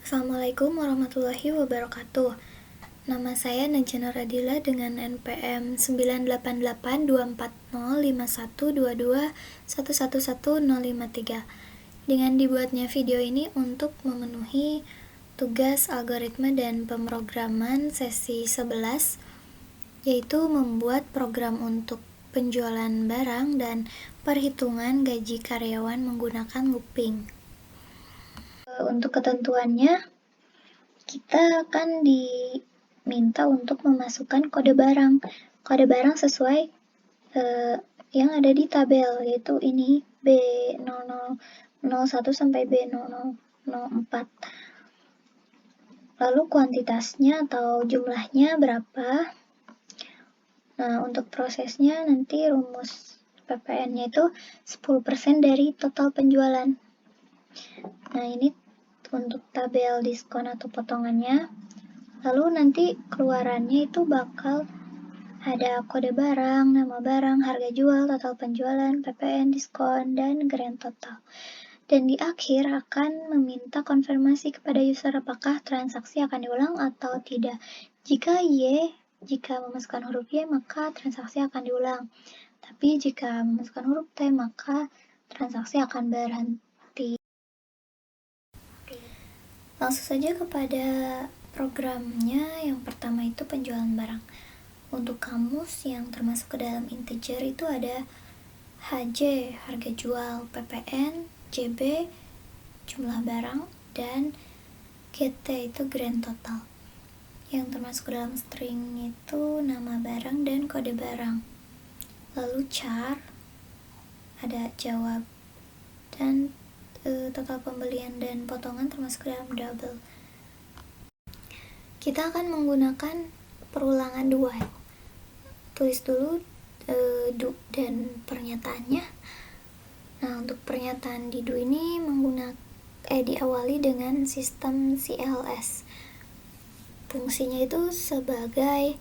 Assalamualaikum warahmatullahi wabarakatuh. Nama saya Najana Radila dengan NPM 98824051221111053. Dengan dibuatnya video ini untuk memenuhi tugas algoritma dan pemrograman sesi 11, yaitu membuat program untuk penjualan barang dan perhitungan gaji karyawan menggunakan looping. Untuk ketentuannya, kita akan diminta untuk memasukkan kode barang. Kode barang sesuai yang ada di tabel, yaitu ini B0001 sampai B0004. Lalu kuantitasnya atau jumlahnya berapa? Nah, untuk prosesnya nanti rumus PPN-nya itu 10% dari total penjualan. Nah, ini untuk tabel diskon atau potongannya. Lalu nanti keluarannya itu bakal ada kode barang, nama barang, harga jual, total penjualan, PPN, diskon, dan grand total. Dan di akhir akan meminta konfirmasi kepada user apakah transaksi akan diulang atau tidak. Jika memasukkan huruf Y, maka transaksi akan diulang. Tapi jika memasukkan huruf T, maka transaksi akan berhenti. Langsung saja kepada programnya. Yang pertama itu penjualan barang. Untuk kamus yang termasuk ke dalam integer itu ada HJ, harga jual, PPN, JB, jumlah barang, dan GT itu grand total. Yang termasuk ke dalam string itu nama barang dan kode barang. Lalu char, ada jawab, dan total pembelian dan potongan termasuk ke dalam double. Kita akan menggunakan perulangan do while. Tulis dulu do dan pernyataannya. Nah, untuk pernyataan di do ini diawali dengan sistem CLS. Fungsinya itu sebagai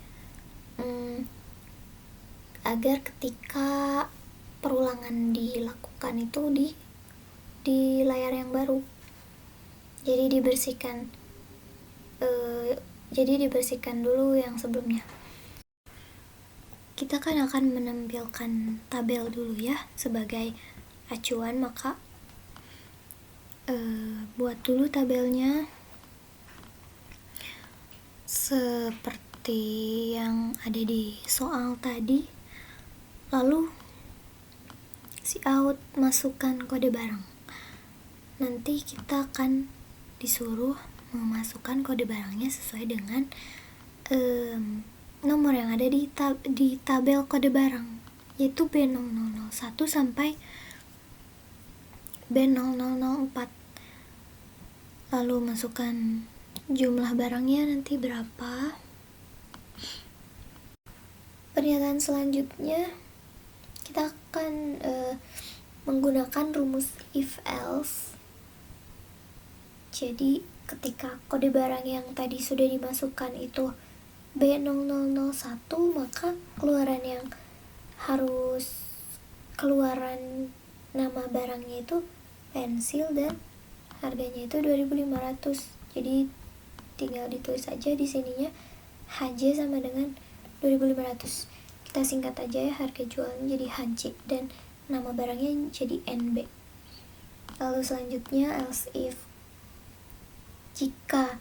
agar ketika perulangan dilakukan itu di layar yang baru, jadi dibersihkan dulu yang sebelumnya. Kita kan akan menampilkan tabel dulu ya sebagai acuan, maka buat dulu tabelnya seperti yang ada di soal tadi. Lalu cout, masukkan kode barang. Nanti kita akan disuruh memasukkan kode barangnya sesuai dengan nomor yang ada di tabel kode barang, yaitu B0001 sampai B0004. Lalu masukkan jumlah barangnya nanti berapa. Pernyataan selanjutnya kita akan menggunakan rumus if else. Jadi ketika kode barang yang tadi sudah dimasukkan itu B0001, maka keluaran nama barangnya itu pensil dan harganya itu 2.500. Jadi tinggal ditulis aja di sininya HJ sama dengan 2.500. Kita singkat aja ya, harga jualnya jadi HJ dan nama barangnya jadi NB. Lalu selanjutnya else if. Jika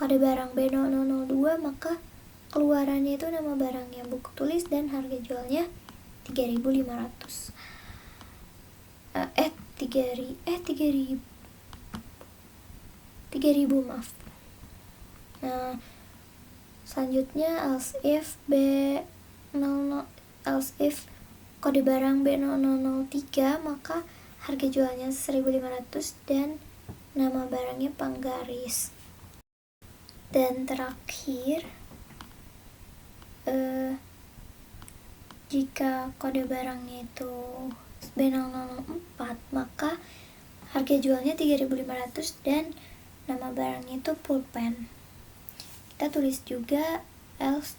kode barang B002, maka keluarannya itu nama barangnya buku tulis dan harga jualnya 3.500. 3.000 maaf. Nah, selanjutnya else if kode barang B003, maka harga jualnya 1.500 dan nama barangnya penggaris. Dan terakhir, jika kode barangnya itu B004, maka harga jualnya 3.500 dan nama barangnya itu pulpen. Kita tulis juga else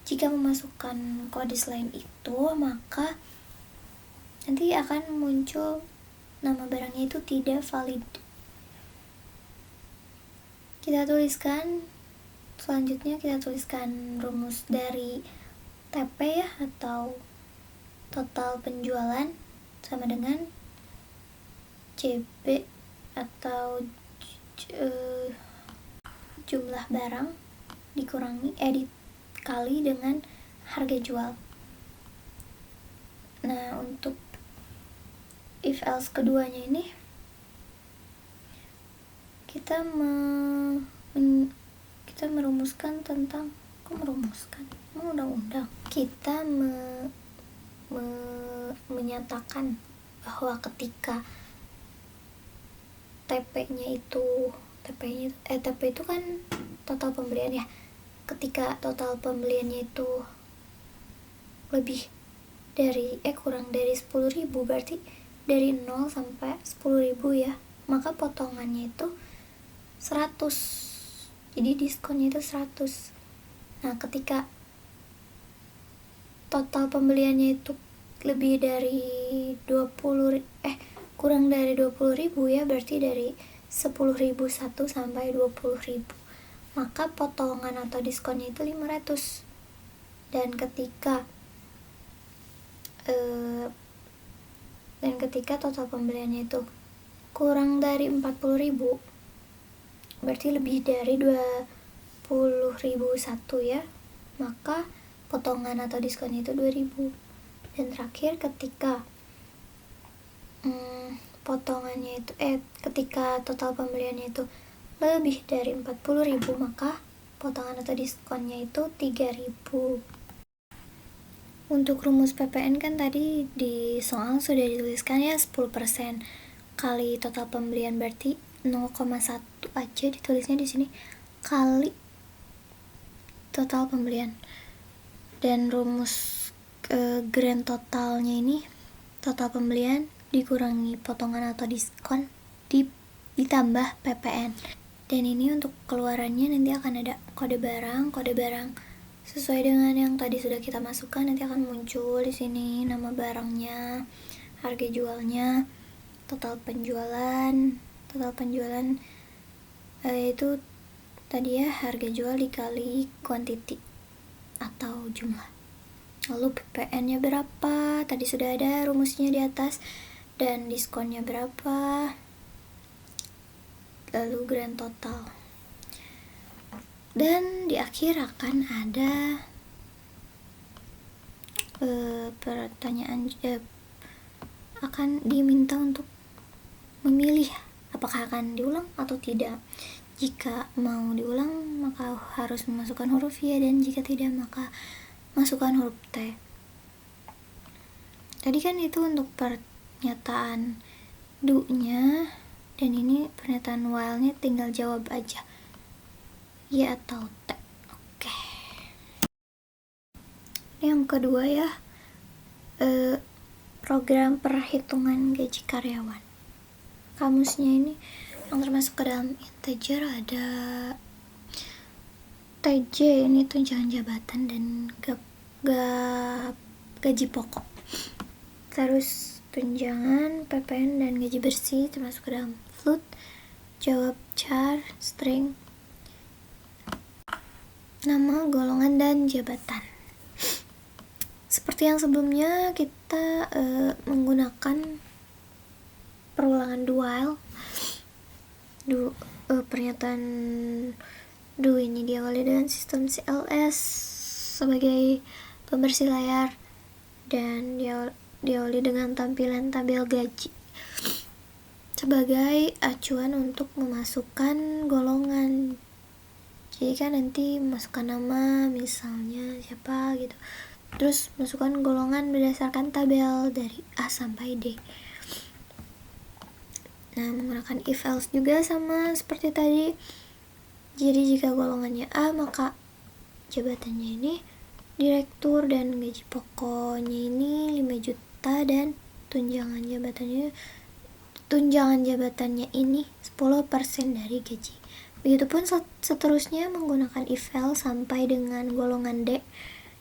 jika memasukkan kode selain itu, maka nanti akan muncul nama barangnya itu tidak valid. Selanjutnya kita tuliskan rumus dari TP ya, atau total penjualan, sama dengan CB atau jumlah barang dikali dengan harga jual. Nah, untuk if else keduanya ini kita merumuskan tentang undang-undang. Kita menyatakan bahwa ketika TP itu kan total pembelian ya. Ketika total pembeliannya itu kurang dari 10.000, berarti dari 0 sampai 10.000 ya, maka potongannya itu 100. Jadi diskonnya itu 100. Nah, ketika total pembeliannya itu kurang dari 20.000 ya, berarti dari 10.000 sampai 20.000, maka potongan atau diskonnya itu 500. Dan ketika total pembeliannya itu kurang dari 40.000, berarti lebih dari 20.001 ya, maka potongan atau diskonnya itu 2.000. Dan terakhir, ketika ketika total pembeliannya itu lebih dari 40.000, maka potongan atau diskonnya itu 3.000. Untuk rumus PPN kan tadi di soal sudah dituliskan ya, 10% kali total pembelian, berarti 0,1 aja ditulisnya di sini, kali total pembelian. Dan rumus grand totalnya ini, total pembelian dikurangi potongan atau diskon ditambah PPN. Dan ini untuk keluarannya nanti akan ada kode barang sesuai dengan yang tadi sudah kita masukkan. Nanti akan muncul di sini nama barangnya, harga jualnya, total penjualan itu tadi ya, harga jual dikali quantity atau jumlah. Lalu PPN-nya berapa? Tadi sudah ada rumusnya di atas. Dan diskonnya berapa? Lalu grand total. Dan di akhir akan ada pertanyaan, akan diminta untuk memilih apakah akan diulang atau tidak. Jika mau diulang, maka harus memasukkan huruf Y, dan jika tidak, maka masukkan huruf T. Tadi kan itu untuk pernyataan do-nya, dan ini pernyataan while-nya tinggal jawab aja Y atau T. Oke. Yang kedua ya, program perhitungan gaji karyawan. Kamusnya ini yang termasuk ke dalam integer ada TJ, ini tunjangan jabatan, dan gaji pokok. Terus tunjangan, PPN, dan gaji bersih termasuk ke dalam float, jawab, char, string, nama, golongan, dan jabatan. Seperti yang sebelumnya, kita menggunakan perulangan while. Pernyataan do ini diawali dengan sistem CLS sebagai pembersih layar, dan diawali dengan tampilan tabel gaji sebagai acuan untuk memasukkan golongan. Jadi kan nanti masukkan nama, misalnya siapa gitu, terus masukkan golongan berdasarkan tabel dari A sampai D. Nah, menggunakan if else juga sama seperti tadi. Jadi jika golongannya A, maka jabatannya ini direktur, dan gaji pokoknya ini 5 juta, dan tunjangan jabatannya ini 10% dari gaji. Begitupun seterusnya menggunakan if else sampai dengan golongan D,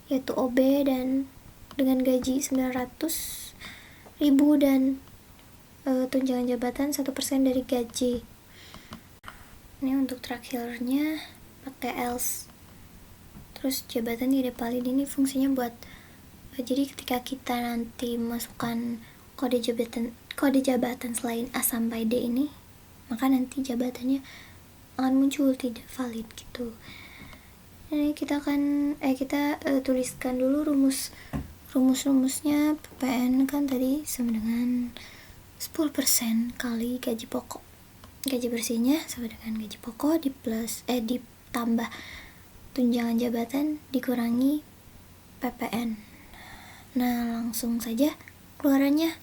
yaitu OB, dan dengan gaji 900.000 dan tunjangan jabatan 1% dari gaji. Ini untuk terakhirnya pakai else. Terus jabatan tidak valid ini fungsinya buat jadi ketika kita nanti masukkan kode jabatan selain A sampai D ini, maka nanti jabatannya akan muncul tidak valid gitu. Ini kita tuliskan dulu rumusnya. PPN kan tadi sama dengan 10% kali gaji pokok. Gaji bersihnya sama dengan gaji pokok ditambah tunjangan jabatan dikurangi PPN. Nah, langsung saja keluarannya.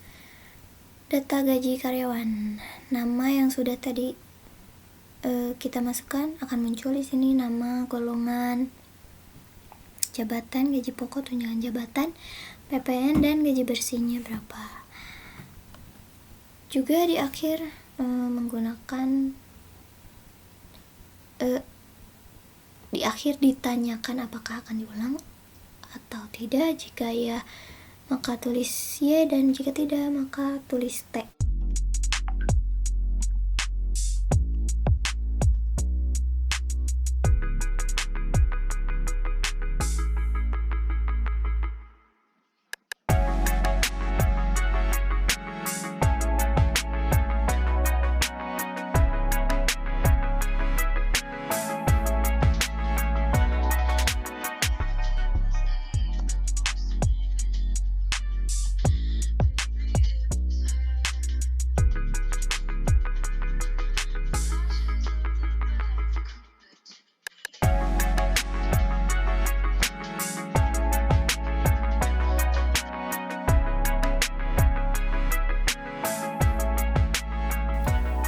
Data gaji karyawan. Nama yang sudah tadi kita masukkan akan muncul di sini, nama, golongan, jabatan, gaji pokok, tunjangan jabatan, PPN, dan gaji bersihnya berapa. Juga di akhir menggunakan di akhir ditanyakan apakah akan diulang atau tidak. Jika ya, maka tulis Y, dan jika tidak, maka tulis T.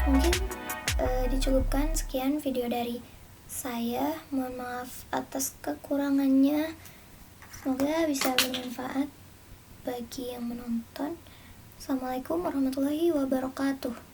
Mungkin dicukupkan sekian video dari saya. Mohon maaf atas kekurangannya. Semoga bisa bermanfaat bagi yang menonton. Assalamualaikum warahmatullahi wabarakatuh.